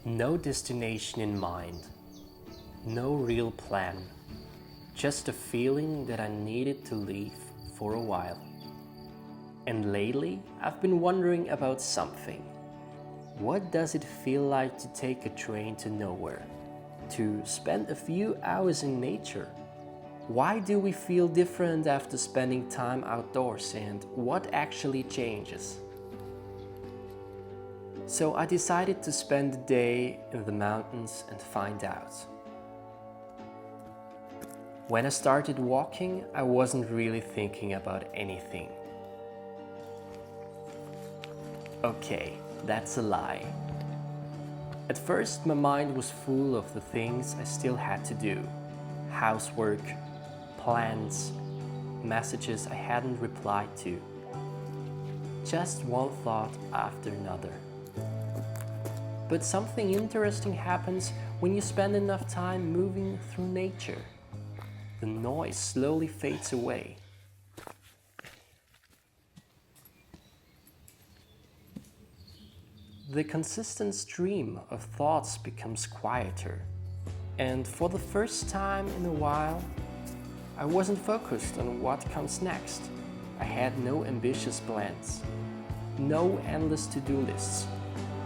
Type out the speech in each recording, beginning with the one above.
No destination in mind, no real plan, just a feeling that I needed to leave for a while. And lately, I've been wondering about something. What does it feel like to take a train to nowhere? To spend a few hours in nature? Why do we feel different after spending time outdoors, and what actually changes? So I decided to spend the day in the mountains and find out. When I started walking, I wasn't really thinking about anything. Okay, that's a lie. At first, my mind was full of the things I still had to do. Housework, plans, messages I hadn't replied to. Just one thought after another. But something interesting happens when you spend enough time moving through nature. The noise slowly fades away. The consistent stream of thoughts becomes quieter. And for the first time in a while, I wasn't focused on what comes next. I had no ambitious plans, no endless to-do lists.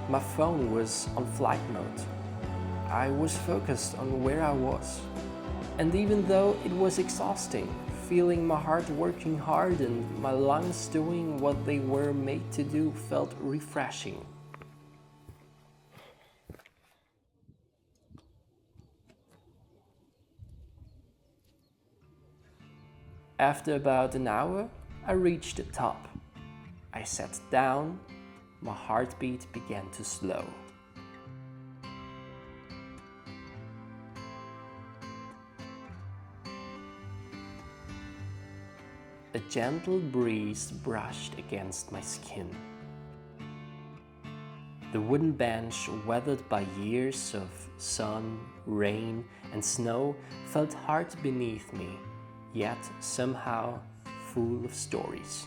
My phone was on flight mode. I was focused on where I was. And even though it was exhausting, feeling my heart working hard and my lungs doing what they were made to do felt refreshing. After about an hour, I reached the top. I sat down, my heartbeat began to slow. A gentle breeze brushed against my skin. The wooden bench, weathered by years of sun, rain, and snow, felt hard beneath me, yet somehow full of stories.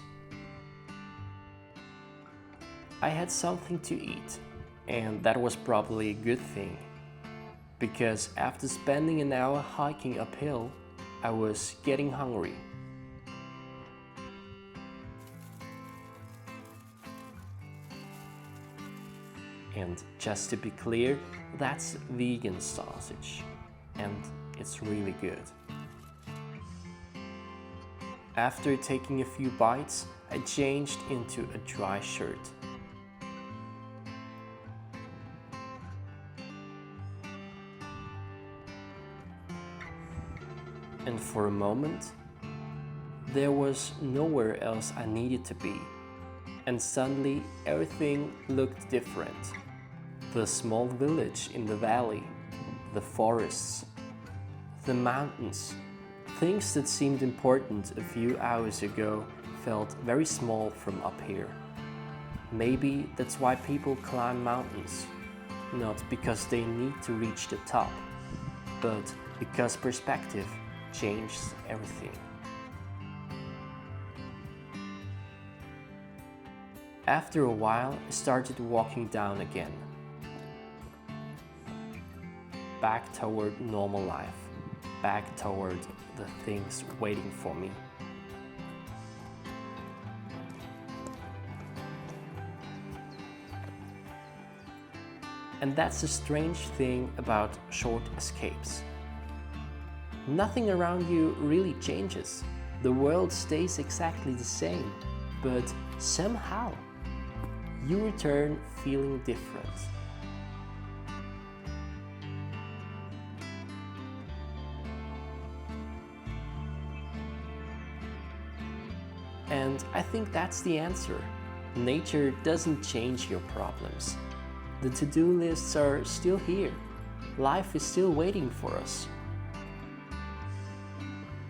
I had something to eat, and that was probably a good thing, because after spending an hour hiking uphill, I was getting hungry. And just to be clear, that's vegan sausage, and it's really good. After taking a few bites, I changed into a dry shirt. And for a moment, there was nowhere else I needed to be. And suddenly, everything looked different. The small village in the valley, the forests, the mountains. Things that seemed important a few hours ago felt very small from up here. Maybe that's why people climb mountains. Not because they need to reach the top, but because perspective changes everything. After a while, I started walking down again. Back toward normal life. Back toward the things waiting for me. And that's the strange thing about short escapes. Nothing around you really changes. The world stays exactly the same, but somehow you return feeling different. And I think that's the answer. Nature doesn't change your problems. The to-do lists are still here. Life is still waiting for us.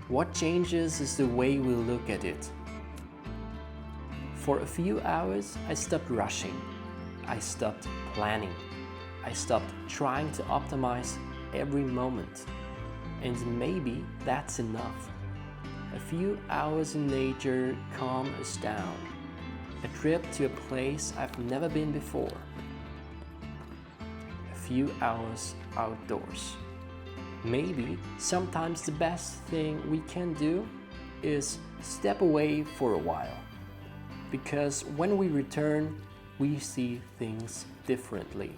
What changes is the way we look at it. For a few hours, I stopped rushing. I stopped planning. I stopped trying to optimize every moment. And maybe that's enough. A few hours in nature calm us down. A trip to a place I've never been before. A few hours outdoors. Maybe sometimes the best thing we can do is step away for a while, because when we return, we see things differently.